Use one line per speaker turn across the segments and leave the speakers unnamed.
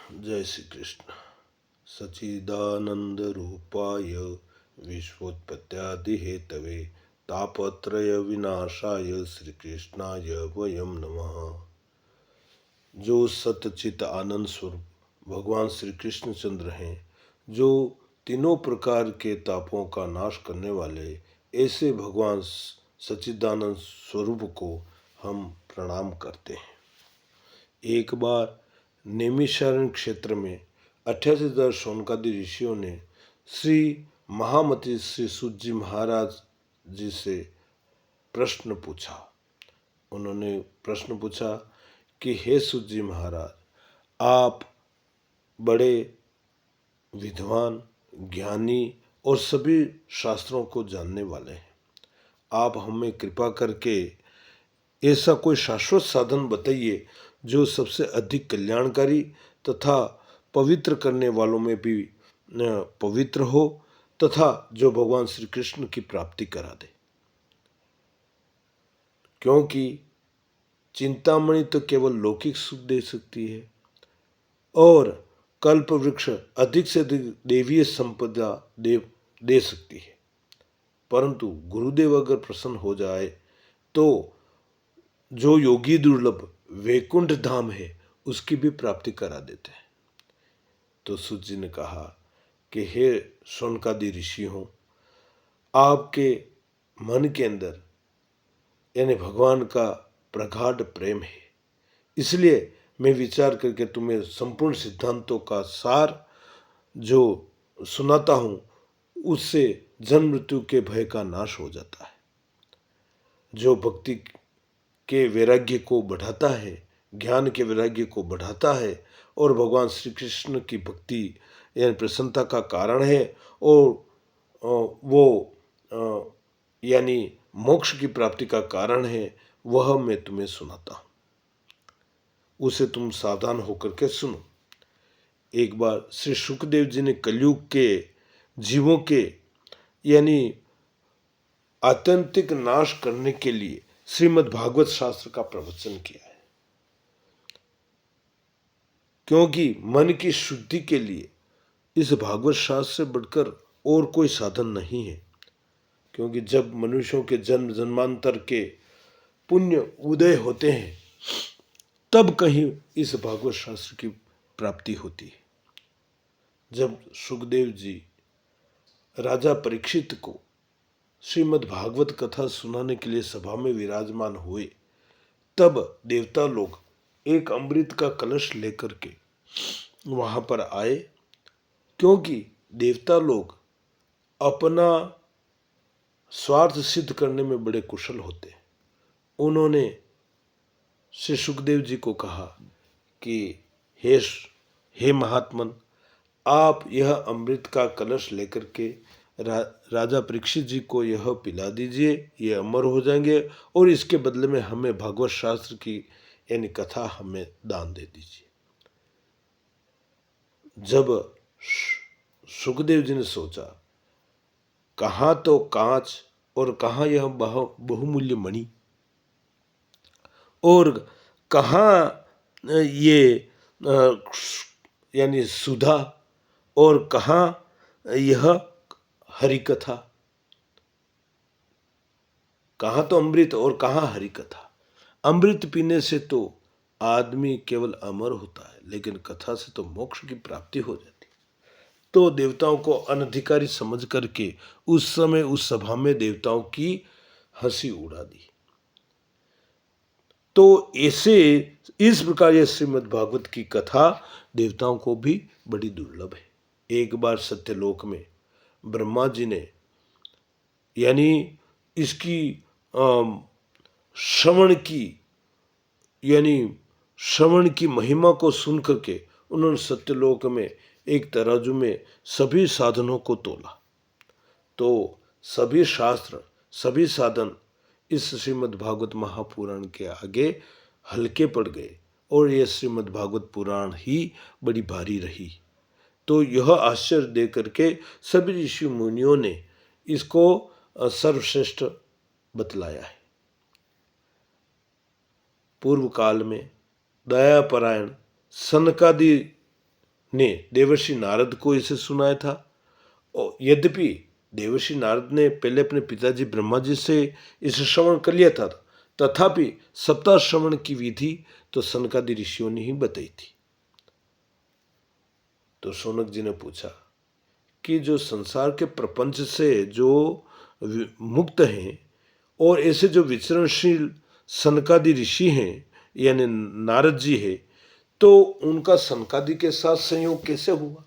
जय श्री कृष्ण। सच्चिदानंद रूपाय विश्वोत्पत्त्यादि हेतवे तापत्रय विनाशाय श्री कृष्णाय वयम नमः। जो सतचित आनंद स्वरूप भगवान श्री कृष्णचंद्र हैं, जो तीनों प्रकार के तापों का नाश करने वाले, ऐसे भगवान सच्चिदानंद स्वरूप को हम प्रणाम करते हैं। एक बार नैमिषारण्य क्षेत्र में 88,000 शौनकादि ऋषियों ने श्री महामति श्री सूत जी महाराज जी से प्रश्न पूछा। उन्होंने प्रश्न पूछा कि हे सूत जी महाराज, आप बड़े विद्वान, ज्ञानी और सभी शास्त्रों को जानने वाले हैं। आप हमें कृपा करके ऐसा कोई शाश्वत साधन बताइए जो सबसे अधिक कल्याणकारी तथा पवित्र करने वालों में भी पवित्र हो तथा जो भगवान श्री कृष्ण की प्राप्ति करा दे। क्योंकि चिंतामणि तो केवल लौकिक सुख दे सकती है और कल्प वृक्ष अधिक से अधिक देवीय संपदा दे सकती है, परंतु गुरुदेव अगर प्रसन्न हो जाए तो जो योगी दुर्लभ वैकुंठ धाम है उसकी भी प्राप्ति करा देते हैं। तो सूत जी ने कहा कि हे शौनकादि ऋषि हो, आपके मन के अंदर यानी भगवान का प्रगाढ़ प्रेम है, इसलिए मैं विचार करके तुम्हें संपूर्ण सिद्धांतों का सार जो सुनाता हूँ, उससे जन्म मृत्यु के भय का नाश हो जाता है। जो भक्ति के वैराग्य को बढ़ाता है, ज्ञान के वैराग्य को बढ़ाता है और भगवान श्री कृष्ण की भक्ति यानी प्रसन्नता का कारण है और वो यानी मोक्ष की प्राप्ति का कारण है, वह मैं तुम्हें सुनाता हूँ। उसे तुम सावधान होकर के सुनो। एक बार श्री शुकदेव जी ने कलयुग के जीवों के यानी आत्यंतिक नाश करने के लिए श्रीमद् भागवत शास्त्र का प्रवचन किया है। क्योंकि मन की शुद्धि के लिए इस भागवत शास्त्र से बढ़कर और कोई साधन नहीं है। क्योंकि जब मनुष्यों के जन्म जन्मांतर के पुण्य उदय होते हैं, तब कहीं इस भागवत शास्त्र की प्राप्ति होती है। जब सुखदेव जी राजा परीक्षित को श्रीमद् भागवत कथा सुनाने के लिए सभा में विराजमान हुए, तब देवता लोग एक अमृत का कलश लेकर के वहां पर आए। क्योंकि देवता लोग अपना स्वार्थ सिद्ध करने में बड़े कुशल होते हैं। उन्होंने श्री सुखदेव जी को कहा कि हे महात्मन, आप यह अमृत का कलश लेकर के राजा परीक्षित जी को यह पिला दीजिए, ये अमर हो जाएंगे और इसके बदले में हमें भागवत शास्त्र की यानी कथा हमें दान दे दीजिए। जब सुखदेव जी ने सोचा, कहाँ तो कांच और कहाँ यह बहुमूल्य मणि और कहाँ ये यानी सुधा और कहाँ यह हरि कथा, कहाँ तो अमृत और कहाँ हरि कथा। अमृत पीने से तो आदमी केवल अमर होता है, लेकिन कथा से तो मोक्ष की प्राप्ति हो जाती। तो देवताओं को अनधिकारी समझ करके उस समय उस सभा में देवताओं की हंसी उड़ा दी। तो ऐसे इस प्रकार यह श्रीमद् भागवत की कथा देवताओं को भी बड़ी दुर्लभ है। एक बार सत्यलोक में ब्रह्मा जी ने यानी इसकी श्रवण की महिमा को सुन करके उन्होंने सत्यलोक में एक तराजू में सभी साधनों को तोला। तो सभी शास्त्र, सभी साधन इस श्रीमद् भागवत महापुराण के आगे हल्के पड़ गए और यह श्रीमद् भागवत पुराण ही बड़ी भारी रही। तो यह आश्चर्य दे करके सभी ऋषि मुनियों ने इसको सर्वश्रेष्ठ बतलाया है। पूर्व काल में दयापरायण सनकादि ने देवर्षि नारद को इसे सुनाया था। और यद्यपि देवर्षि नारद ने पहले अपने पिताजी ब्रह्मा जी से इसे श्रवण कर लिया था, तथापि सप्ताह श्रवण की विधि तो सनकादि ऋषियों ने ही बताई थी। तो शौनक जी ने पूछा कि जो संसार के प्रपंच से जो मुक्त हैं और ऐसे जो विचरणशील सनकादि ऋषि हैं यानी नारद जी है, तो उनका सनकादि के साथ संयोग कैसे हुआ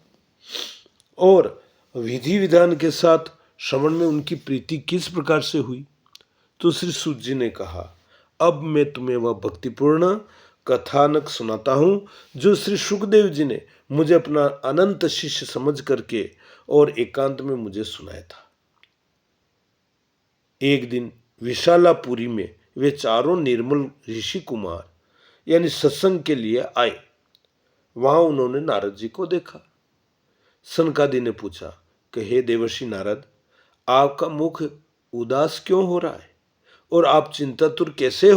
और विधि विधान के साथ श्रवण में उनकी प्रीति किस प्रकार से हुई। तो श्री सूत जी ने कहा, अब मैं तुम्हें वह भक्तिपूर्ण कथानक सुनाता हूँ जो श्री सुखदेव जी ने मुझे अपना अनंत शिष्य समझ करके और एकांत में मुझे सुनाया था। एक दिन विशालापुरी में वे चारों निर्मल ऋषि कुमार यानी सत्संग के लिए आए। वहां उन्होंने नारद जी को देखा। सनकादि ने पूछा कि हे देवर्षि नारद, आपका मुख उदास क्यों हो रहा है और आप चिंतातुर कैसे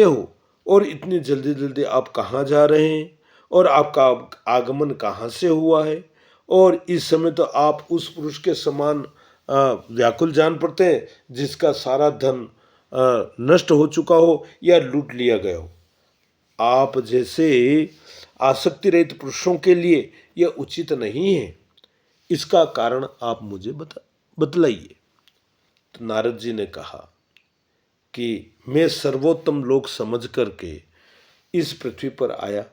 हो और इतनी जल्दी जल्दी आप कहाँ जा रहे हैं और आपका आगमन कहाँ से हुआ है और इस समय तो आप उस पुरुष के समान व्याकुल जान पड़ते हैं जिसका सारा धन नष्ट हो चुका हो या लूट लिया गया हो। आप जैसे आसक्ति रहित पुरुषों के लिए यह उचित नहीं है, इसका कारण आप मुझे बतलाइए। तो नारद जी ने कहा कि मैं सर्वोत्तम लोक समझ करके इस पृथ्वी पर आया।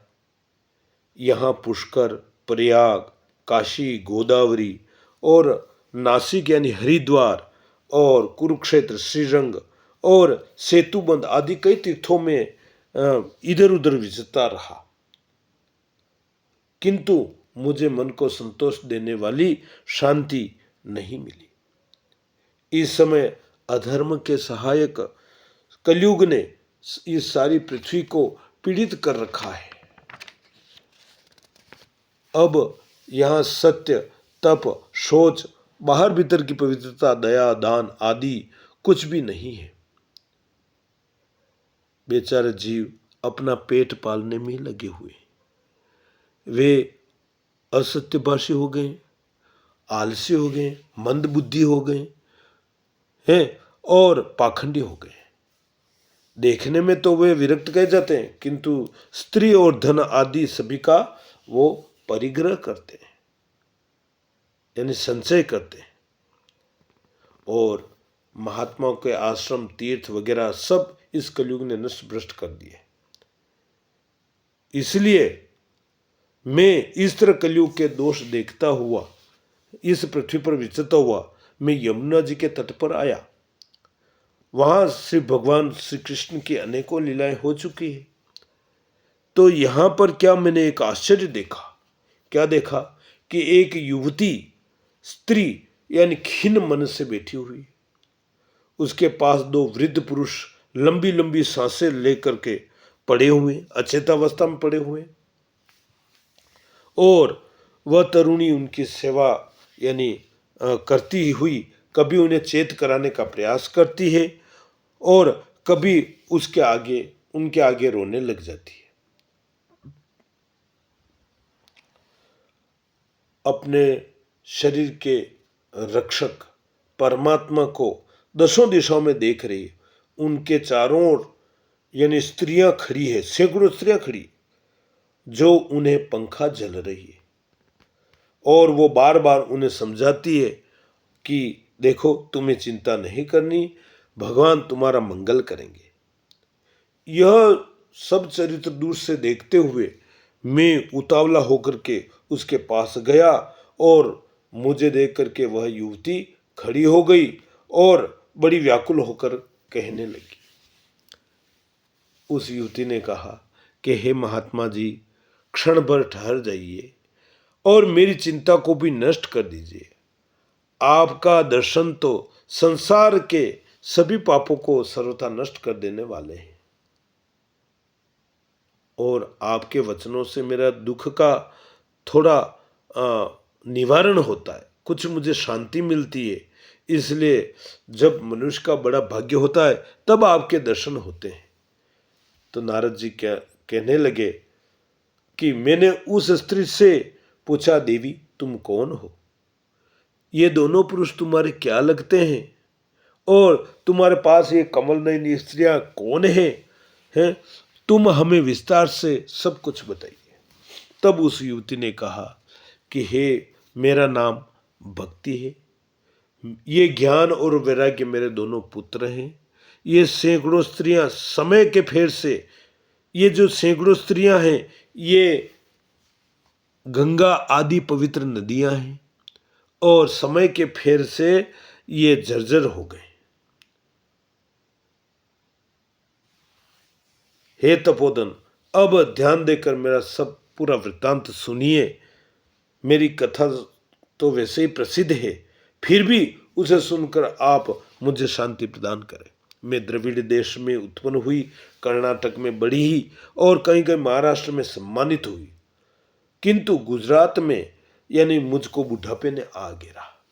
यहाँ पुष्कर, प्रयाग, काशी, गोदावरी और नासिक यानी हरिद्वार और कुरुक्षेत्र, श्रीरंग और सेतुबंद आदि कई तीर्थों में इधर उधर विचरता रहा, किंतु मुझे मन को संतोष देने वाली शांति नहीं मिली। इस समय अधर्म के सहायक कलयुग ने इस सारी पृथ्वी को पीड़ित कर रखा है। अब यहाँ सत्य, तप, शौच, बाहर भीतर की पवित्रता, दया, दान आदि कुछ भी नहीं है। बेचारे जीव अपना पेट पालने में लगे हुए, वे असत्यभाषी हो गए, आलसी हो गए, मंद बुद्धि हो गए हैं और पाखंडी हो गए। देखने में तो वे विरक्त कहे जाते हैं, किंतु स्त्री और धन आदि सभी का वो परिग्रह करते हैं यानी संचय करते हैं और महात्माओं के आश्रम, तीर्थ वगैरह सब इस कलयुग ने नष्ट भ्रष्ट कर दिए। इसलिए मैं इस तरह कलयुग के दोष देखता हुआ, इस पृथ्वी पर विचरता हुआ मैं यमुना जी के तट पर आया। वहां श्री भगवान श्री कृष्ण की अनेकों लीलाएं हो चुकी है। तो यहां पर क्या मैंने एक आश्चर्य देखा। क्या देखा कि एक युवती स्त्री यानी खिन्न मन से बैठी हुई, उसके पास दो वृद्ध पुरुष लंबी लंबी सांसें लेकर के पड़े हुए, अचेतावस्था में पड़े हुए, और वह तरुणी उनकी सेवा यानी करती हुई कभी उन्हें चेत कराने का प्रयास करती है और कभी उनके आगे रोने लग जाती है। अपने शरीर के रक्षक परमात्मा को दसों दिशाओं में देख रही है। उनके चारों ओर यानी स्त्रियां खड़ी है, सैकड़ों स्त्रियां खड़ी, जो उन्हें पंखा झल रही है और वो बार बार उन्हें समझाती है कि देखो, तुम्हें चिंता नहीं करनी, भगवान तुम्हारा मंगल करेंगे। यह सब चरित्र दूर से देखते हुए मैं उतावला होकर के उसके पास गया और मुझे देख करके वह युवती खड़ी हो गई और बड़ी व्याकुल होकर कहने लगी। उस युवती ने कहा कि हे महात्मा जी, क्षण भर ठहर जाइए और मेरी चिंता को भी नष्ट कर दीजिए। आपका दर्शन तो संसार के सभी पापों को सर्वथा नष्ट कर देने वाले हैं और आपके वचनों से मेरा दुख का थोड़ा निवारण होता है, कुछ मुझे शांति मिलती है। इसलिए जब मनुष्य का बड़ा भाग्य होता है तब आपके दर्शन होते हैं। तो नारद जी क्या कहने लगे कि मैंने उस स्त्री से पूछा, देवी तुम कौन हो? ये दोनों पुरुष तुम्हारे क्या लगते हैं? और तुम्हारे पास ये कमल नयनी स्त्रियां कौन हैं? तुम हमें विस्तार से सब कुछ बताइए। तब उस युवती ने कहा कि हे, मेरा नाम भक्ति है। ये ज्ञान और वैराग्य मेरे दोनों पुत्र हैं। ये सैकड़ों स्त्रियां समय के फेर से, ये जो सैकड़ों स्त्रियां हैं, ये गंगा आदि पवित्र नदियां हैं और समय के फेर से ये जर्जर हो गए। हे तपोधन, अब ध्यान देकर मेरा सब पूरा वृत्तांत सुनिए। मेरी कथा तो वैसे ही प्रसिद्ध है, फिर भी उसे सुनकर आप मुझे शांति प्रदान करें। मैं द्रविड़ देश में उत्पन्न हुई, कर्नाटक में बढ़ी ही और कहीं कहीं महाराष्ट्र में सम्मानित हुई, किंतु गुजरात में यानी मुझको बुढ़ापे ने आ गिरा।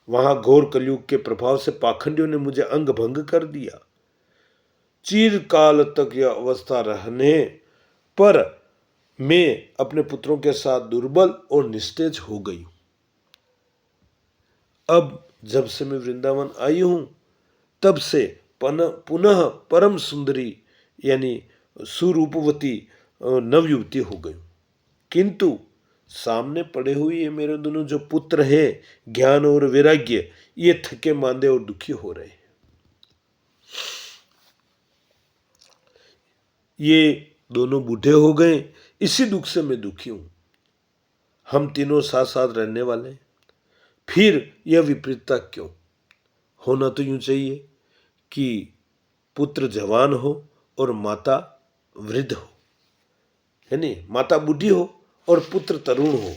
वहां घोर कलयुग के प्रभाव से पाखंडियों ने मुझे अंग भंग कर दिया। चिरकाल तक यह अवस्था रहने पर मैं अपने पुत्रों के साथ दुर्बल और निस्तेज हो गई। अब जब से मैं वृंदावन आई हूं, तब से पुनः परम सुंदरी यानी सुरूपवती नवयुवती हो गई। किंतु सामने पड़े हुए ये मेरे दोनों जो पुत्र हैं, ज्ञान और वैराग्य, ये थके मांदे और दुखी हो रहे हैं। ये दोनों बूढ़े हो गए, इसी दुख से मैं दुखी हूं। हम तीनों साथ साथ रहने वाले, फिर यह विपरीतता क्यों? होना तो यूं चाहिए कि पुत्र जवान हो और माता वृद्ध हो, है नहीं? माता बूढ़ी हो और पुत्र तरुण हो।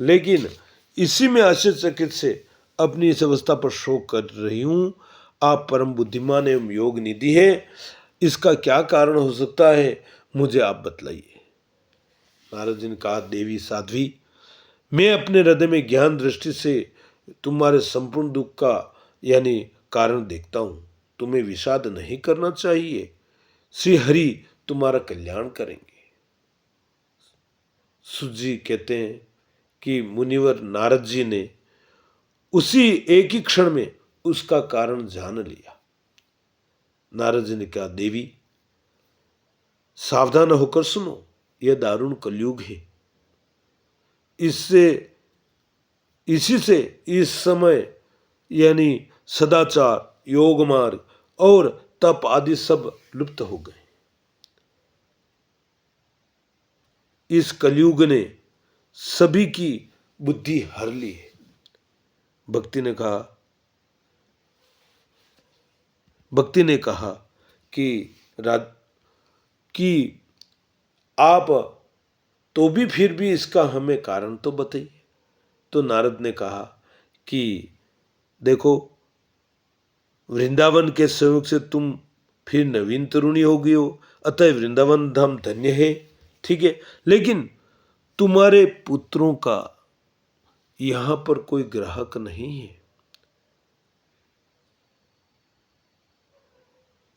लेकिन इसी में आश्चर्यचकित से अपनी इस अवस्था पर शोक कर रही हूं। आप परम बुद्धिमान एवं योग निधि है, इसका क्या कारण हो सकता है, मुझे आप बतलाइए। नारद जी ने कहा, देवी साध्वी, मैं अपने हृदय में ज्ञान दृष्टि से तुम्हारे संपूर्ण दुख का यानी कारण देखता हूं। तुम्हें विषाद नहीं करना चाहिए। श्री हरि तुम्हारा कल्याण करेंगे। सुत जी कहते हैं कि मुनिवर नारद जी ने उसी एक ही क्षण में उसका कारण जान लिया। नारद जी ने कहा, देवी सावधान होकर सुनो, यह दारुण कलयुग है। इसी से इस समय यानी सदाचार, योग मार्ग और तप आदि सब लुप्त हो गए। इस कलयुग ने सभी की बुद्धि हर ली है। भक्ति ने कहा कि आप तो भी फिर भी इसका हमें कारण तो बताइए। तो नारद ने कहा कि देखो, वृंदावन के संयोग से तुम फिर नवीन तरुणी हो गई हो, अतः वृंदावन धाम धन्य है, ठीक है। लेकिन तुम्हारे पुत्रों का यहां पर कोई ग्राहक नहीं है,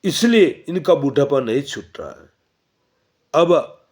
इसलिए इनका बूढ़ापा नहीं छूट रहा है। अब